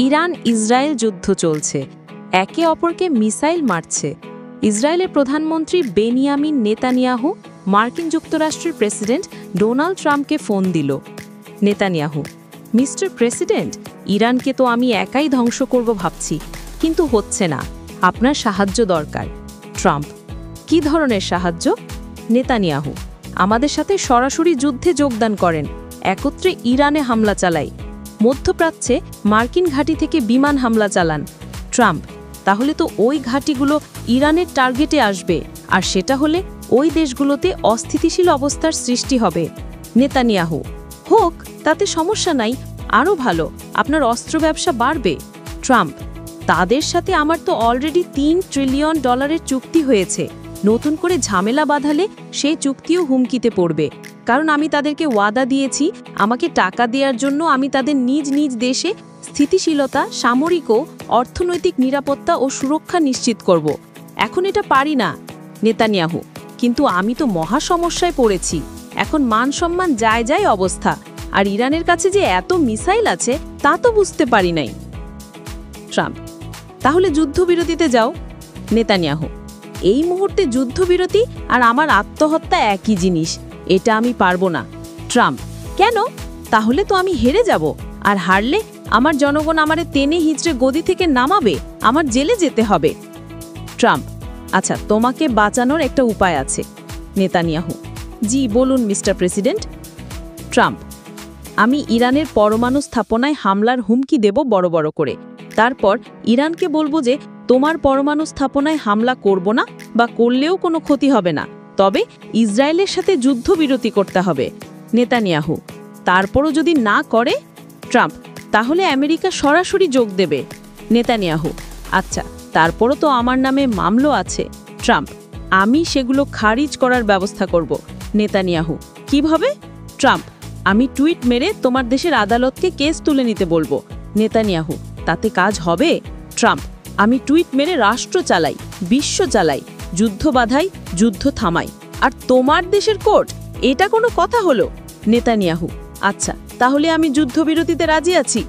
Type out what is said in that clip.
Iran Israel যুদ্ধ চলছে, একে অপরকে মিসাইল মারছে। ইসরায়েলের প্রধানমন্ত্রী বেনিয়ামিন নেতানিয়াহু মার্কিন যুক্তরাষ্ট্রের প্রেসিডেন্ট ডোনাল্ড ট্রাম্পকে ফোন দিল। নেতানিয়াহু: মিস্টার প্রেসিডেন্ট, ইরানকে তো আমি একাই ধ্বংস করব ভাবছি, কিন্তু হচ্ছে না, আপনার সাহায্য দরকার। ট্রাম্প: কী ধরনের সাহায্য? নেতানিয়াহু: আমাদের সাথে সরাসরি যুদ্ধে যোগদান করেন, একত্রে ইরানে হামলা চালাই, মধ্যপ্রাচ্যে মার্কিন ঘাঁটি থেকে বিমান হামলা চালান। ট্রাম্প: তাহলে তো ওই ঘাঁটিগুলো ইরানের টার্গেটে আসবে, আর সেটা হলে ওই দেশগুলোতে অস্থিতিশীল অবস্থার সৃষ্টি হবে। নেতানিয়াহু: হোক, তাতে সমস্যা নাই, আরও ভালো, আপনার অস্ত্র ব্যবসা বাড়বে। ট্রাম্প: তাদের সাথে আমার তো অলরেডি $3 ট্রিলিয়ন চুক্তি হয়েছে, নতুন করে ঝামেলা বাঁধালে সেই চুক্তিও হুমকিতে পড়বে, কারণ আমি তাদেরকে ওয়াদা দিয়েছি আমাকে টাকা দেওয়ার জন্য আমি তাদের নিজ নিজ দেশে স্থিতিশীলতা, সামরিক ও অর্থনৈতিক নিরাপত্তা ও সুরক্ষা নিশ্চিত করব। এখন এটা পারি না। নেতানিয়াহু: কিন্তু আমি তো মহা সমস্যায় পড়েছি, এখন মান সম্মান যায় যায় অবস্থা, আর ইরানের কাছে যে এত মিসাইল আছে তা তো বুঝতে পারি নাই। ট্রাম্প: তাহলে যুদ্ধবিরতিতে যাও। নেতানিয়াহু: এই মুহূর্তে যুদ্ধবিরতি আর আমার আত্মহত্যা একই জিনিস, এটা আমি পারবো না। ট্রাম্প: কেন? তাহলে তো আমি হেরে যাব, আর হারলে আমার জনগণ আমারে টেনে হিঁচড়ে গদি থেকে নামাবে, আমার জেলে যেতে হবে। ট্রাম্প: আচ্ছা, তোমাকে বাঁচানোর একটা উপায় আছে। নেতানিয়াহু: জি বলুন মিস্টার প্রেসিডেন্ট। ট্রাম্প: আমি ইরানের পরমাণু স্থাপনায় হামলার হুমকি দেব বড় বড় করে, তারপর ইরানকে বলবো যে তোমার পরমাণু স্থাপনায় হামলা করব না, বা করলেও কোনো ক্ষতি হবে না, তবে ইসরায়েলের সাথে যুদ্ধবিরতি করতে হবে। নেতানিয়াহু: তারপরও যদি না করে? ট্রাম্প: তাহলে আমেরিকা সরাসরি যোগ দেবে। নেতানিয়াহু: আচ্ছা, তারপরও তো আমার নামে মামলা আছে। ট্রাম্প: আমি সেগুলো খারিজ করার ব্যবস্থা করব। নেতানিয়াহু: কিভাবে? ট্রাম্প: আমি টুইট মেরে তোমার দেশের আদালতকে কেস তুলে নিতে বলবো। নেতানিয়াহু: তাতে কাজ হবে? ট্রাম্প: আমি টুইট মেরে রাষ্ট্র চালাই, বিশ্ব চালাই, যুদ্ধ বাধাই, যুদ্ধ থামাই, আর তোমার দেশের কোর্ট? এটা কোনো কথা হলো? নেতানিয়াহু: আচ্ছা, তাহলে আমি যুদ্ধবিরতিতে রাজি আছি।